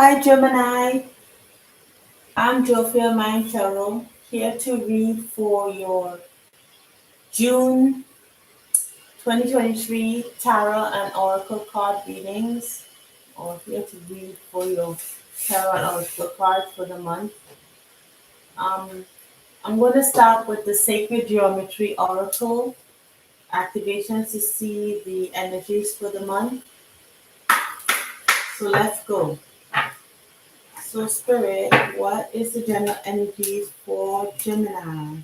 Hi Gemini, I'm Jophia Mind Tarot, here to read for your June 2023 Tarot and Oracle card readings, or here to read for your Tarot and Oracle cards for the month. Um, I'm going to start with the Sacred Geometry Oracle activations to see the energies for the month. So let's go. So, Spirit, what is the general energies for Gemini?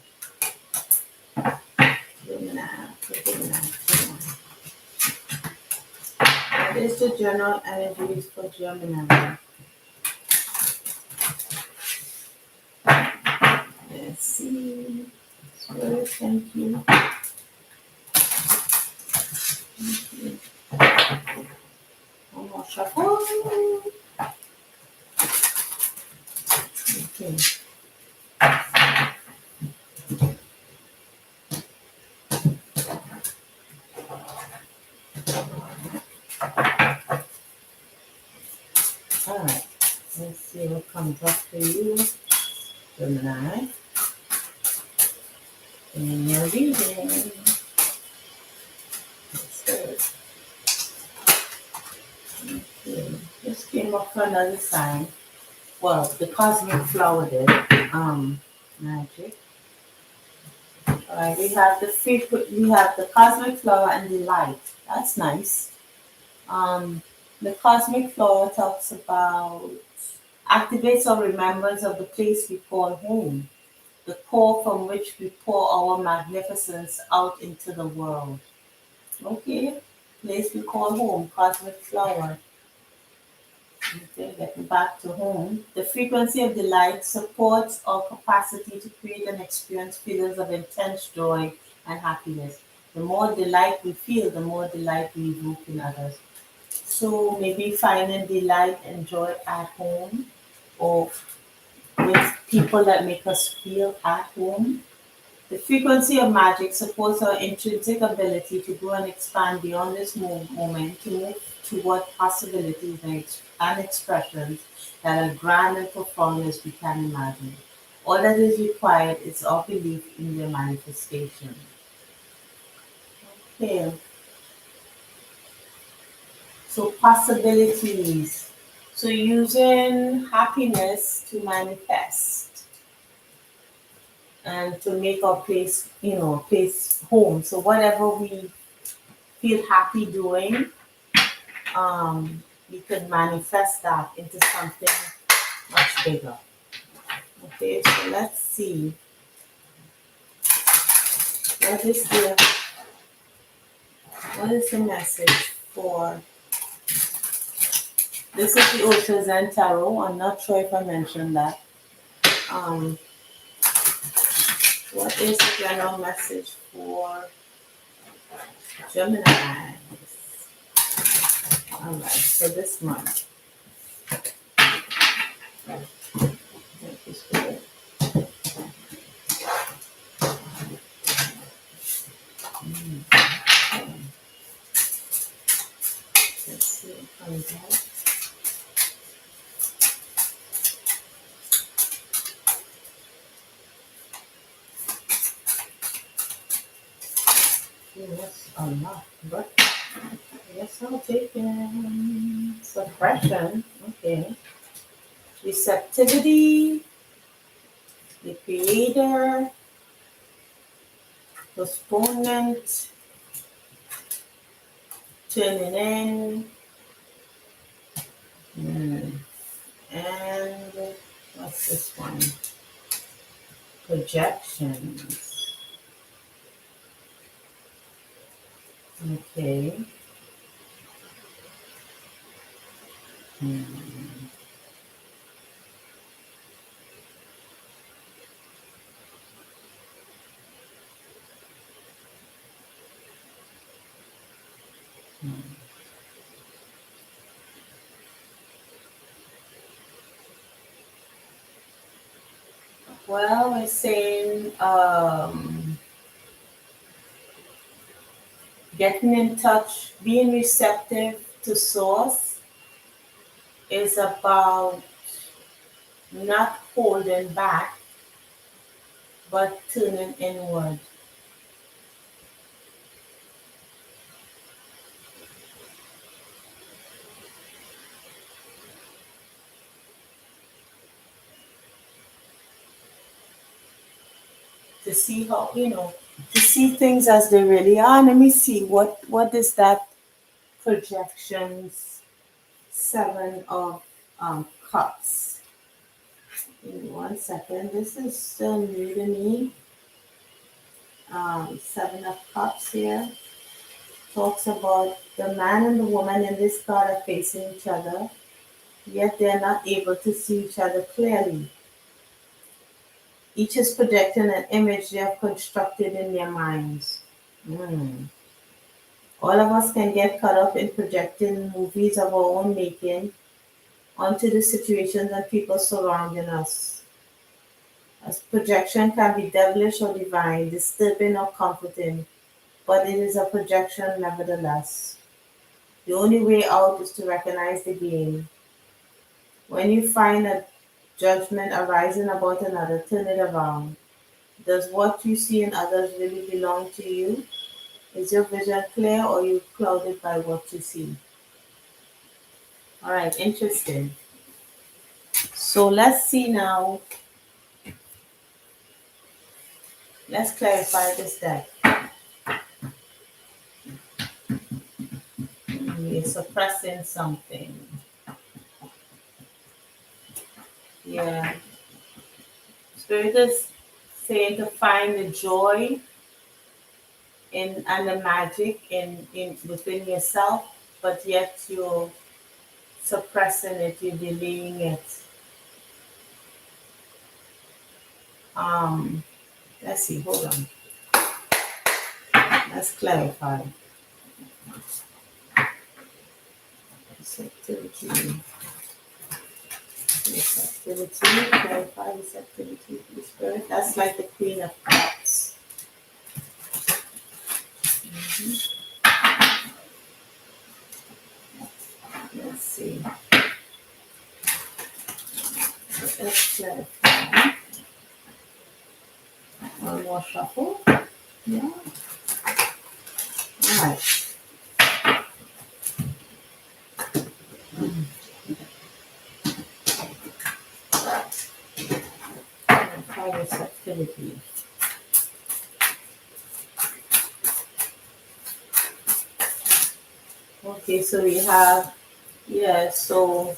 Gemini, Gemini. What is the general energies for Gemini? Let's see. Spirit, thank you. Thank you. One more shuffle. Okay. All right. Let's see what comes up for you, Gemini. In your reading. Let's go. Okay. This came up for another sign. Well, the cosmic flower did. Magic. Alright, we have the cosmic flower and the light. That's nice. The cosmic flower talks about activates our remembrance of the place we call home, the core from which we pour our magnificence out into the world. Okay, place we call home, cosmic flower. Okay, getting back to home. The frequency of the light supports our capacity to create and experience feelings of intense joy and happiness. The more delight we feel, the more delight we evoke in others. So maybe finding delight and joy at home or with people that make us feel at home. The frequency of magic supports our intrinsic ability to grow and expand beyond this moment, to move toward possibilities and expressions that are grand and profound as we can imagine. All that is required is our belief in their manifestation. Okay, so possibilities. So using happiness to manifest and to make our place, place home. So whatever we feel happy doing, we could manifest that into something much bigger. Okay, so let's see. What is the what is the message for this is the Oceans and Tarot. I'm not sure if I mentioned that. Um, what is the general message for Gemini? Alright, for this month. Thank you, Spirit. Let's see what comes out. Yes, a lot, but yes, I'll take it. Suppression, okay. Receptivity, the creator, postponement, turning in, and what's this one? Projections. Okay. Hmm. Well, it's saying getting in touch, being receptive to source, is about not holding back, but turning inward. To see how, to see things as they really are. Let me see what is that projections 7 of cups. Give me 1 second. This is still new to me. 7 of cups here talks about the man and the woman in this card are facing each other, yet they are not able to see each other clearly. Each is projecting an image they have constructed in their minds. Mm. All of us can get caught up in projecting movies of our own making onto the situations and people surrounding us. As projection can be devilish or divine, disturbing or comforting, but it is a projection nevertheless. The only way out is to recognize the game. When you find a judgment arising about another, turn it around. Does what you see in others really belong to you? Is your vision clear or are you clouded by what you see? All right, interesting. So let's see now. Let's clarify this deck. You're suppressing something. Yeah. Spirit is saying to find the joy in and the magic in within yourself, but yet you're suppressing it, you're delaying it. Um, let's see, hold on. Let's clarify. Receptivity. Receptivity. Clarify receptivity to the spirit. That's like the Queen of Cups. Let's see. Let's clarify. One more shuffle. Yeah. All right. Clarify receptivity. Okay, so we have, yeah, so,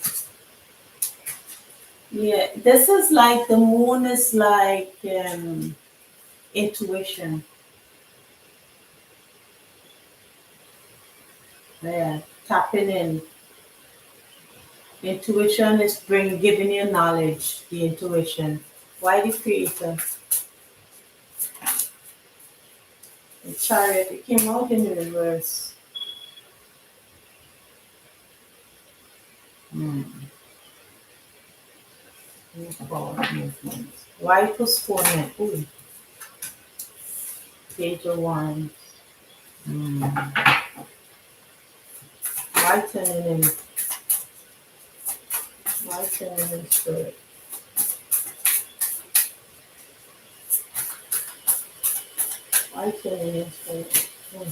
yeah, this is like the moon is like intuition. Yeah, tapping in. Intuition is giving you knowledge, the intuition. Why the creator? The chariot, it came out in reverse. Hmm. Forward movement. Why postponement? Ooh, page of wands. Hmm. Why turning in? Why turning in spirit? Why turning in spirit? Hmm.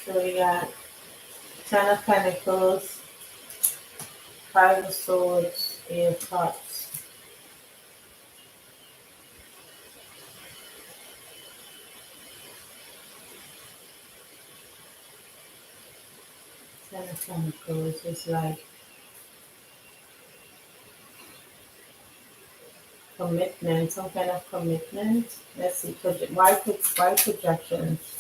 So we got Ten of Pentacles, Five of Swords, Eight of Cups. Ten of Pentacles is like commitment, some kind of commitment. Let's see, why projections?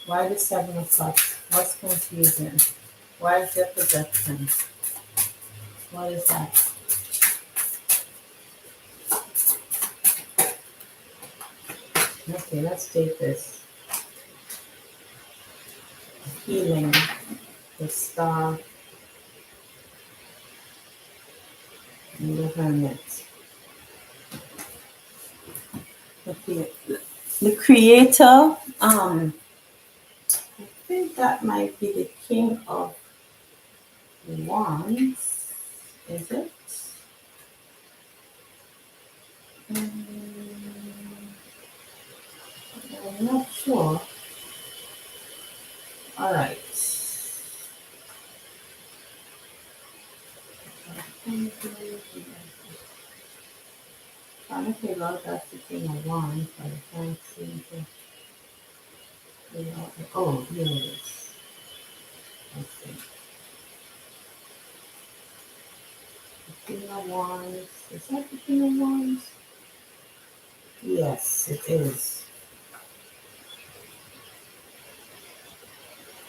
Why the Seven of Cups? What's confusing? Why is there projection? What is that? Okay, let's take this. Healing, the Star, and the Hermit. Okay. The Creator, I think that might be the King of Wands. Is it? Mm, I'm not sure. All right. Trying to figure out that's the King of Wands, but I can't seem to figure out. Oh, here it is. Let's see. The King of Wands. Is that the King of Wands? Yes, it is.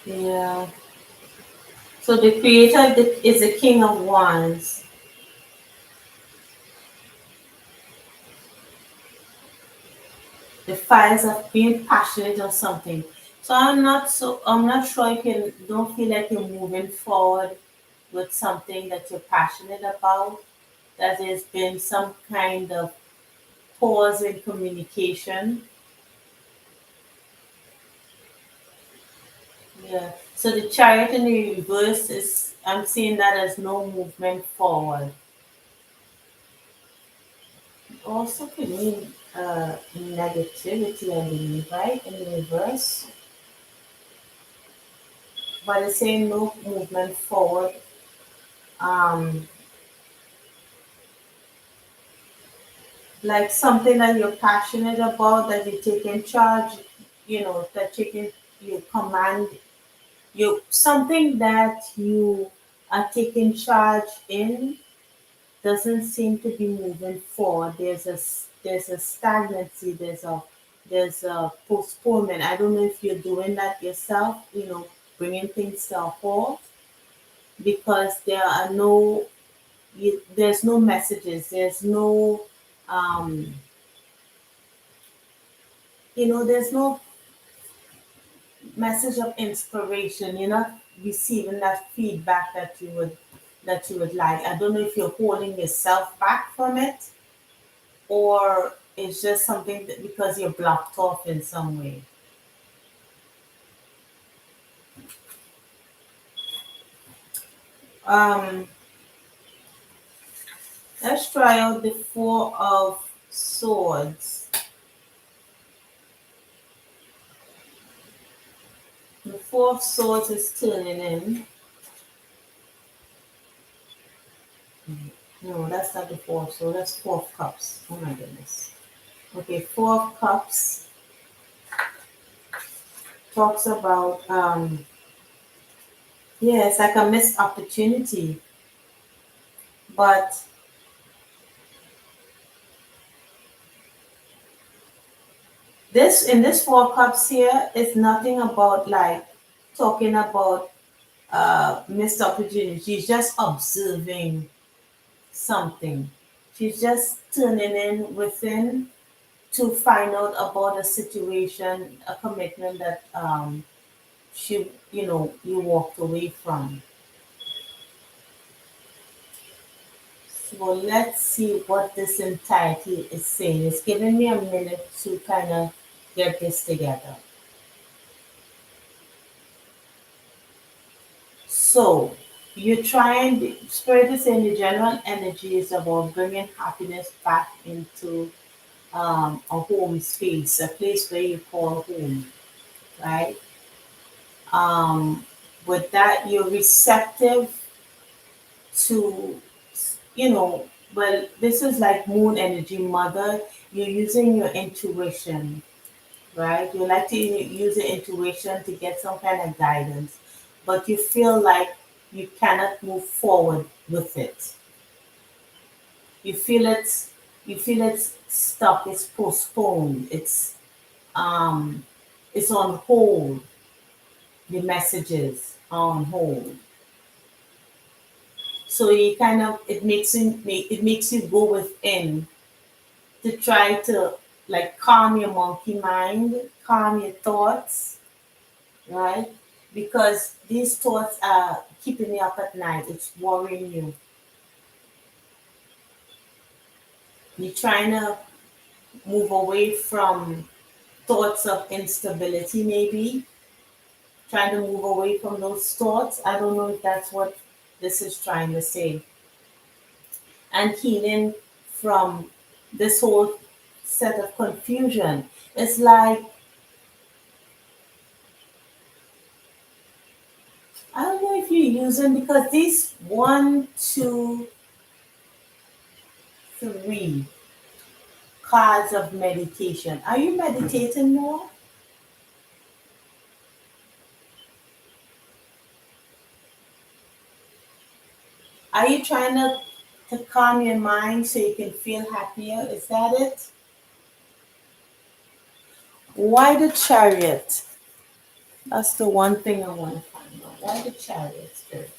Yeah. So the creator is the King of Wands. The fires of being passionate or something. So I'm not sure if you don't feel like you're moving forward with something that you're passionate about, that there's been some kind of pause in communication. Yeah. So the chariot in the reverse is, I'm seeing that as no movement forward. Also could mean negativity, I believe, right? In the reverse. But it's saying no movement forward. Um, like something that you're passionate about, that you take in charge, that you command, something that you are taking charge in doesn't seem to be moving forward. There's a stagnancy. There's a postponement. I don't know if you're doing that yourself. Bringing things to a halt because there's no messages. Um, there's no message of inspiration. You're not receiving that feedback that you would like. I don't know if you're holding yourself back from it, or it's just something that because you're blocked off in some way. Um, let's try out the Four of Swords. The Four of Swords is turning in. No, that's not the Four of Swords. That's Four of Cups. Oh my goodness. Okay, Four of Cups talks about yeah, it's like a missed opportunity. But this in this Four Cups here is nothing about like talking about missed opportunity. She's just observing something. She's just turning in within to find out about a situation, a commitment that you walked away from. So let's see what this entirety is saying. It's giving me a minute to kind of get this together. So you're trying, Spirit is saying the general energy is about bringing happiness back into a home space, a place where you call home, right? Um, with that, you're receptive to, well, this is like moon energy, mother. You're using your intuition, right? You like to use your intuition to get some kind of guidance, but you feel like you cannot move forward with it. You feel it's you feel it's stuck, it's postponed, um it's on hold. The messages are on hold. So you kind of it makes you go within to try to like calm your monkey mind, calm your thoughts, right? Because these thoughts are keeping you up at night. It's worrying you. You're trying to move away from thoughts of instability, maybe, trying to move away from those thoughts. I don't know if that's what this is trying to say. And healing from this whole set of confusion. It's like, I don't know if you're using, because these one, two, three cards of meditation. Are you meditating more? Are you trying to calm your mind so you can feel happier? Is that it? Why the chariot? That's the one thing I want to find out. Why the chariot, Spirit?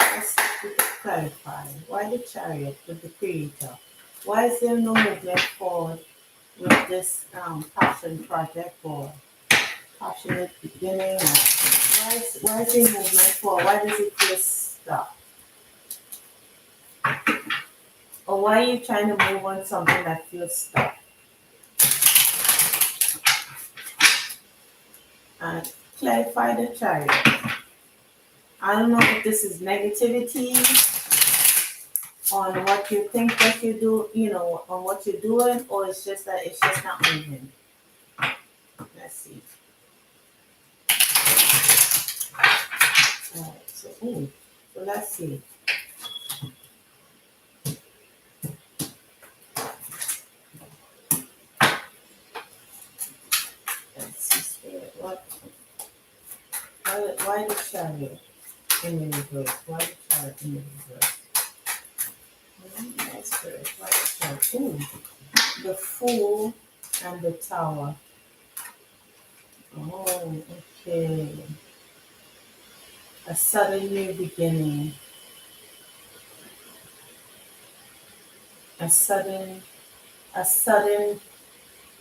Let's see if we can clarify. Why the chariot with the creator? Why is there no movement forward with this passion project or passionate beginning? Why is there movement forward? Why does it feel stuck? Or why are you trying to move on something that feels stuck? And clarify the chariot. I don't know if this is negativity on what you think that you do, on what you're doing, or it's just that it's just not moving. Let's see. All right, so let's see. Let's see, Spirit. Why the chariot in the reverse? Why the chariot in the reverse? Yes, Spirit. Why the chariot? The Fool and the Tower. Oh, okay. A sudden new beginning. A sudden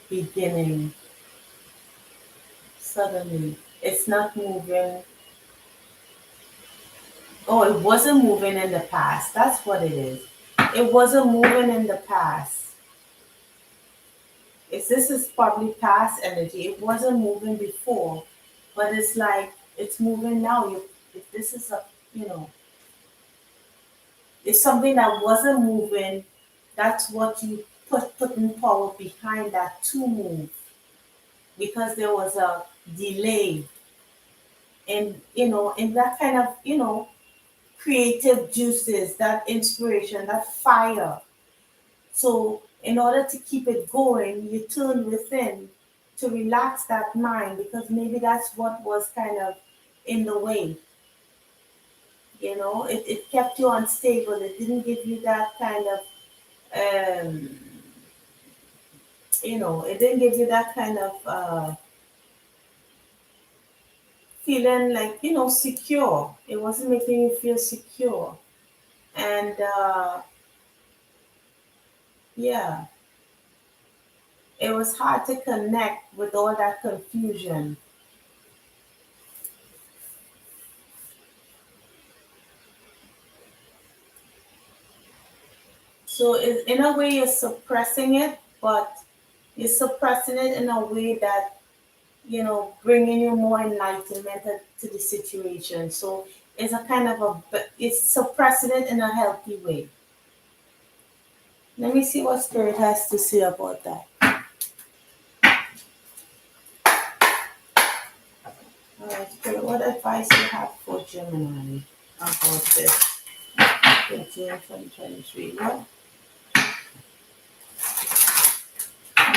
beginning. Suddenly. It's not moving. Oh, it wasn't moving in the past. That's what it is. It wasn't moving in the past. This is probably past energy. It wasn't moving before, but it's like it's moving now. If this is you know, it's something that wasn't moving. That's what you putting power behind that to move, because there was a delay in that kind of creative juices, that inspiration, that fire. So in order to keep it going, you turn within to relax that mind, because maybe that's what was kind of in the way. It kept you unstable. It didn't give you that kind of um, it didn't give you that kind of feeling like, secure. It wasn't making you feel secure. And yeah, it was hard to connect with all that confusion. So in a way, you're suppressing it, but you're suppressing it in a way that, bringing you more enlightenment to the situation. So it's a kind of it's suppressing it in a healthy way. Let me see what Spirit has to say about that. All right, Spirit, what advice you have for Gemini about this in June 2023?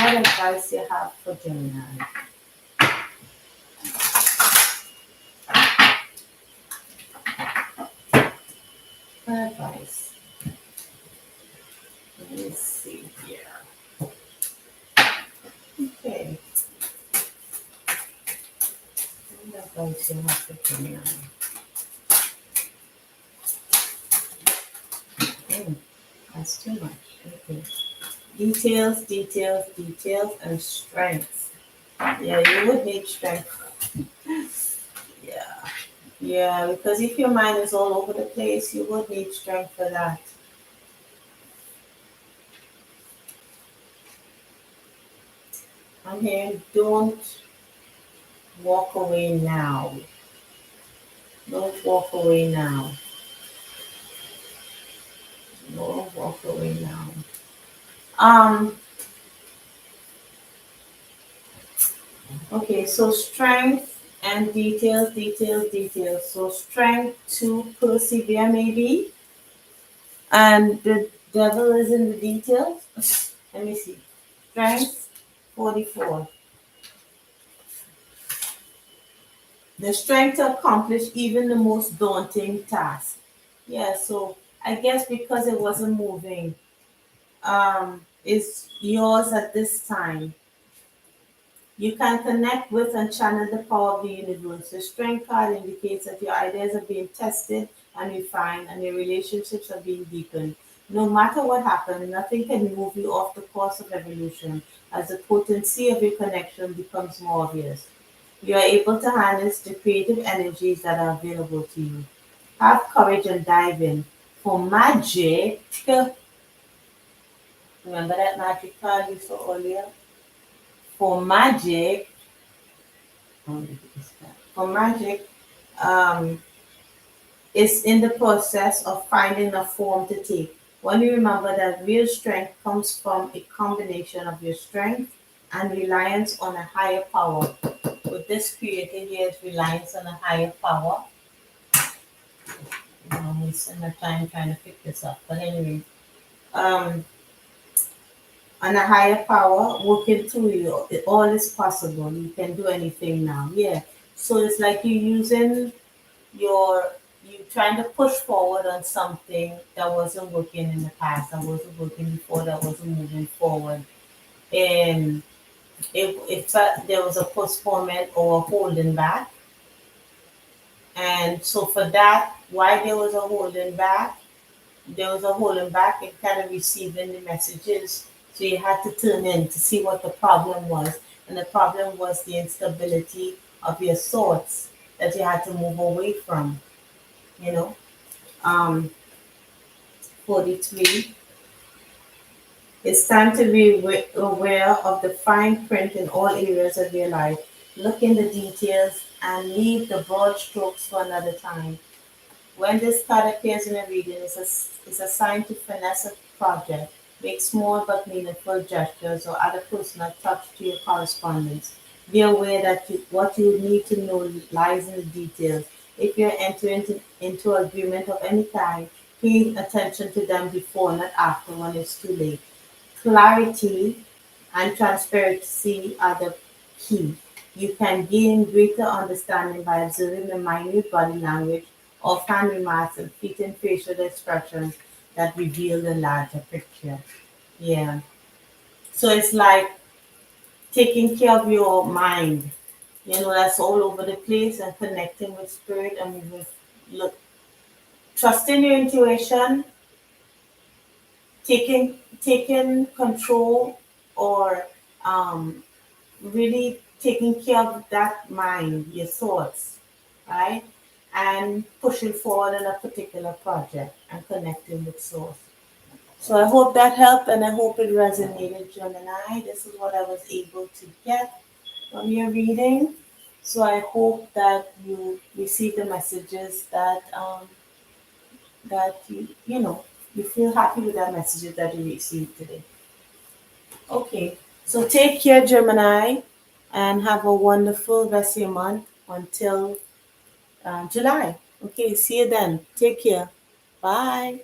What advice you have for Gemini? What advice? Let me see here. Okay. What advice you have for Gemini? Oh, that's too much. Okay. Details, details, details, and strengths. Yeah, you would need strength. Yeah. Yeah, because if your mind is all over the place, you would need strength for that. I'm hearing, don't walk away now. Don't walk away now. Don't walk away now. Um, okay, so strength and details, details, details. So strength to persevere maybe. And the devil is in the details. Let me see. Strength 44. The strength to accomplish even the most daunting task. Yeah, so I guess because it wasn't moving, is yours at this time. You can connect with and channel the power of the universe. The strength card indicates that your ideas are being tested and refined and your relationships are being deepened. No matter what happens, nothing can move you off the course of evolution as the potency of your connection becomes more obvious. You are able to harness the creative energies that are available to you. Have courage and dive in. For magic, remember that magic card you saw earlier? For magic, for magic, um, is in the process of finding a form to take. When you remember that real strength comes from a combination of your strength and reliance on a higher power. With this created here is reliance on a higher power. I'm wasting my time trying to pick this up. But anyway, um, on a higher power working through you, all is possible. You can do anything now. Yeah. So it's like you using you're you trying to push forward on something that wasn't working in the past, that wasn't working before, that wasn't moving forward, and if there was a postponement or a holding back, and so for that, why there was a holding back, there was a holding back in kind of receiving the messages. So you had to tune in to see what the problem was, and the problem was the instability of your thoughts that you had to move away from. You know. um, 43. It's time to be aware of the fine print in all areas of your life. Look in the details and leave the broad strokes for another time. When this card appears in a reading, it's a sign to finesse a project. Make small but meaningful gestures or add a personal touch to your correspondence. Be aware that what you need to know lies in the details. If you're entering into agreement of any kind, pay attention to them before, not after, when it's too late. Clarity and transparency are the key. You can gain greater understanding by observing the minute body language, offhand remarks, and fleeting facial expressions that reveal the larger picture. Yeah. So it's like taking care of your mind. You know, that's all over the place and connecting with spirit and with look, trusting your intuition, taking control or um, really taking care of that mind, your thoughts, right? And pushing forward in a particular project and connecting with source. So I hope that helped and I hope it resonated, Gemini. This is what I was able to get from your reading. So I hope that you receive the messages that you feel happy with that messages that you received today. Okay, so take care, Gemini, and have a wonderful rest of your month until July. Okay, see you then. Take care. Bye.